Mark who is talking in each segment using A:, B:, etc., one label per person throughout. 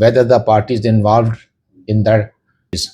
A: whether the party is involved in that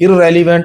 A: irrelevant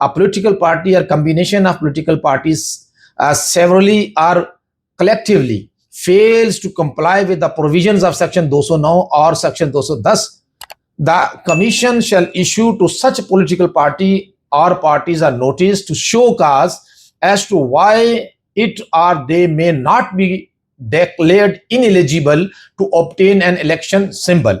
A: a political party or combination of political parties severally or collectively fails to comply with the provisions of section 209 or section 210, the commission shall issue to such political party or parties a notice to show cause as to why it or they may not be declared ineligible to obtain an election symbol۔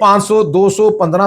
A: 500-215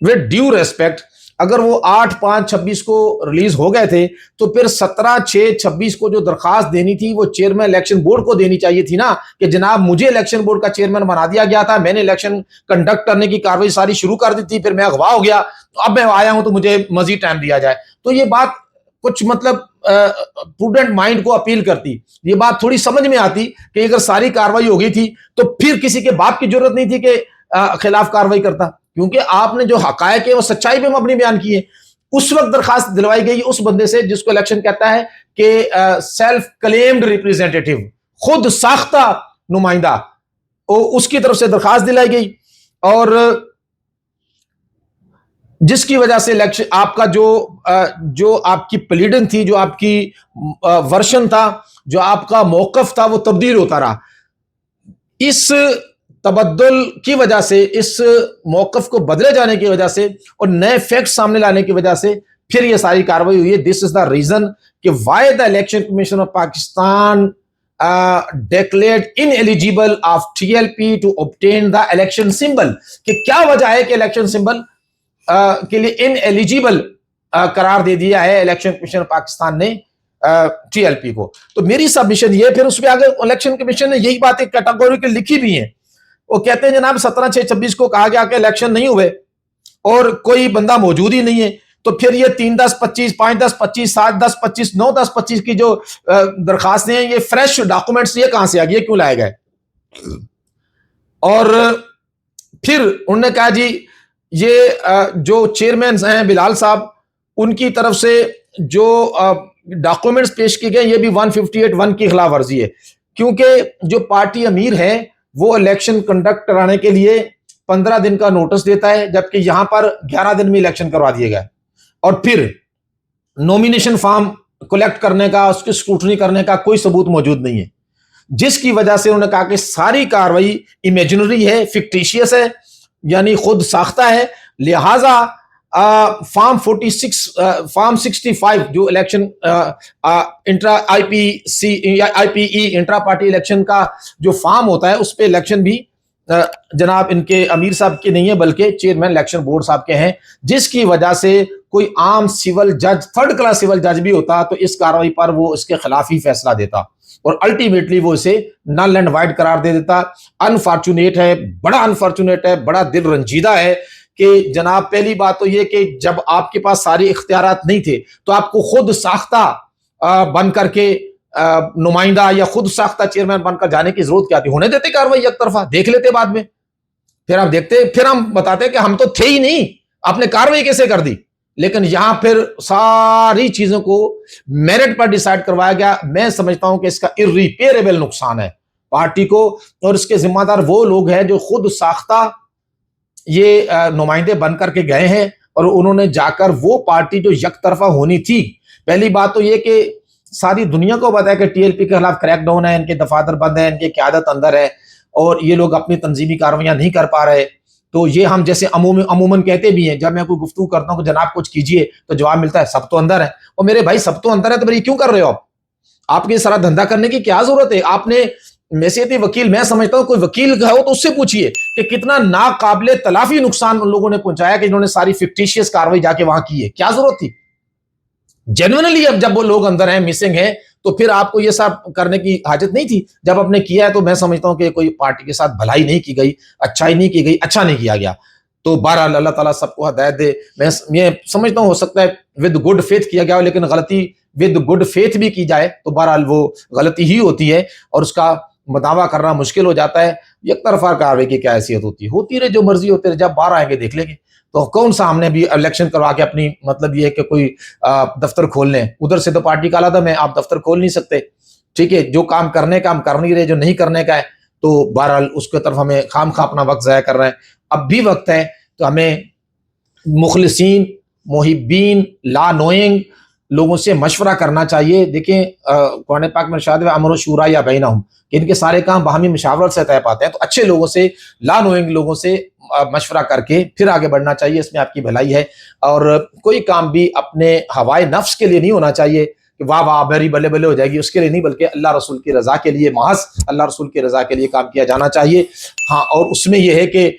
A: with due respect, अगर वो 8/5/26 को release हो गए थे तो फिर 17/6/26 को जो दरखास्त देनी थी वो चेयरमैन इलेक्शन बोर्ड को देनी चाहिए थी ना, कि जनाब मुझे इलेक्शन बोर्ड का चेयरमैन बना दिया गया था, मैंने इलेक्शन कंडक्ट करने की कार्रवाई सारी शुरू कर दी थी, फिर मैं अगवा हो गया, तो अब मैं आया हूं तो मुझे मजीद टाइम दिया जाए। तो ये बात कुछ मतलब प्रूडेंट माइंड को अपील करती, ये बात थोड़ी समझ में आती कि अगर सारी कार्रवाई हो गई थी तो फिर किसी के बाप की जरूरत नहीं थी कि खिलाफ कार्रवाई करता, क्योंकि आपने जो हकायक है वो सच्चाई पे मबनी बयान किए। उस वक्त दरखास्त दिलवाई गई उस बंदे से जिसको इलेक्शन कहता है कि सेल्फ क्लेम्ड रिप्रेजेंटेटिव, खुद साख्ता नुमाइंदा, उसकी तरफ से दरखास्त दिलाई गई, और जिसकी वजह से इलेक्शन आपका जो आपकी प्लीडिंग थी, जो आपकी वर्शन था, जो आपका मौकफ था, वो तब्दील होता रहा। इस तबद्दुल की वजह से, इस मौकफ को बदले जाने की वजह से और नए फैक्ट सामने लाने की वजह से फिर ये सारी कार्रवाई हुई है। दिस इज द रीजन कि why the election commission of Pakistan declared ineligible of TLP to obtain the election symbol, कि क्या वजह है कि इलेक्शन सिंबल के लिए इनएलिजिबल करार दे दिया है इलेक्शन कमीशन पाकिस्तान ने TLP को। तो मेरी सबमिशन ये, फिर उसमें आगे इलेक्शन कमीशन ने यही बातें कैटेगोरिकल लिखी भी हैं। वो कहते हैं जनाब 17/6/26 को कहा गया कि इलेक्शन नहीं हुए और कोई बंदा मौजूद ही नहीं है, तो फिर ये 3/10/25, 5/10/25, 7/10/25, 9/10/25 की जो दरखास्तें हैं, ये फ्रेश डॉक्यूमेंट्स ये कहां से आ गई, ये क्यों लाए गए? और फिर उन्होंने कहा जी ये जो चेयरमैन हैं बिलाल साहब, उनकी तरफ से जो डॉक्यूमेंट्स पेश किए गए ये भी 158(1) की खिलाफ वर्जी है, क्योंकि जो पार्टी अमीर है वो इलेक्शन कंडक्ट कराने के लिए 15 दिन का नोटिस देता है, जबकि यहां पर 11 दिन में इलेक्शन करवा दिए गए, और फिर नॉमिनेशन फॉर्म कलेक्ट करने का, उसकी स्क्रूटनी करने का कोई सबूत मौजूद नहीं है, जिसकी वजह से उन्होंने कहा कि सारी कार्रवाई इमेजिनरी है, फिक्टिशियस है, यानी खुद साख्ता है। लिहाजा फॉर्म 65 जो election intra IPE intra party election का जो फॉर्म होता है, उस पे इलेक्शन भी जनाब इनके अमीर साहब के नहीं है बल्कि चेयरमैन इलेक्शन बोर्ड साहब के हैं, जिसकी वजह से कोई आम सिविल जज, थर्ड क्लास सिविल जज भी होता तो इस कार्रवाई पर वो इसके खिलाफ ही फैसला देता और अल्टीमेटली वो इसे नल एंड वाइड करार दे देता। अनफॉर्चुनेट है, बड़ा अनफॉर्चुनेट है, बड़ा दिल रंजीदा है कि जनाब पहली बात तो ये कि जब आपके पास सारी इख्तियारात नहीं थे तो आपको खुद साख्ता बन करके नुमाइंदा या खुद साख्ता चेयरमैन बनकर जाने की जरूरत क्या थी? होने देते कार्रवाई एक तरफा, देख लेते बाद में, फिर आप देखते, फिर हम बताते कि हम तो थे ही नहीं, आपने कार्रवाई कैसे कर दी। लेकिन यहां फिर सारी चीजों को मेरिट पर डिसाइड करवाया गया। मैं समझता हूं कि इसका इर्रिपेयरेबल नुकसान है पार्टी को, और इसके जिम्मेदार वो लोग हैं जो खुद साख्ता ये नुमाइंदे बन करके गए हैं और उन्होंने जाकर वो पार्टी जो एक तरफा होनी थी। पहली बात तो ये कि सारी दुनिया को पता है कि TLP के खिलाफ क्रैकडाउन है, इनके दफातर बंद है, इनकी क़यादत अंदर है और ये लोग अपनी तंजीमी कार्रवाइयां नहीं कर पा रहे। तो ये हम जैसे अमूमन कहते भी हैं, जब मैं कोई गुफ्तगू करता हूं कि जनाब कुछ कीजिए तो जवाब मिलता है सब तो अंदर है। और मेरे भाई सब तो अंदर है तो फिर ये क्यों कर रहे हो आप? आपके सारा धंधा करने की क्या जरूरत है? आपने मैसियती वकील, मैं समझता हूं कोई वकील हो तो उससे पूछिए कि कितना नाकाबिले तलाफी नुकसान उन लोगों ने पहुंचाया कि इन्होंने सारी फिक्टिशियस कार्रवाई जाके वहां की है। क्या जरूरत थी? जेन्युइनली अब जब वो लोग अंदर हैं, मिसिंग है, तो फिर आपको ये सब करने की हाजत नहीं थी। जब आपने किया है तो मैं समझता हूं कि कोई पार्टी के साथ भलाई नहीं की गई, अच्छाई नहीं की गई, अच्छा नहीं किया गया। तो बहरहाल अल्लाह ताला सबको हिदायत दे। मैं समझता हूं हो सकता है विद गुड फेथ किया गया हो, लेकिन गलती विद गुड फेथ भी की जाए तो बहरहाल वो गलती ही होती है और उसका दावा करना मुश्किल हो जाता है। एक तरफा कार्रवाई की क्या हैसियत होती रहे, जो मर्जी होते रहे, जब बाहर आएंगे देख लेंगे। तो कौन सा हमने भी इलेक्शन करवा के अपनी मतलब ये है कि कोई दफ्तर खोल लें, उधर से तो पार्टी का आलादम है, आप दफ्तर खोल नहीं सकते, ठीक है। जो काम करने का हम कर नहीं रहे, जो नहीं करने का है तो बहरहाल उसके तरफ हमें खाम खा अपना वक्त ज़ाया कर रहे हैं। अब भी वक्त है तो हमें मुखलिसीन, मुहिब्बीन, ला नोइंग लोगों से मशवरा करना चाहिए। देखें कुरान पाक में इरशाद है अमर शूरा या बैनहुम, कि इनके सारे काम बाहमी मशावरत से तय पाते हैं। तो अच्छे लोगों से, ला नोइंग लोगों से मशवरा करके फिर आगे बढ़ना चाहिए, इसमें आपकी भलाई है। और कोई काम भी अपने हवाए नफ्स के लिए नहीं होना चाहिए कि वाह वाह मेरी बल्ले बल्ले हो जाएगी, उसके लिए नहीं, बल्कि अल्लाह रसूल की रज़ा के लिए, महज अल्लाह रसूल की रज़ा के लिए काम किया जाना चाहिए। हाँ, और उसमें यह है कि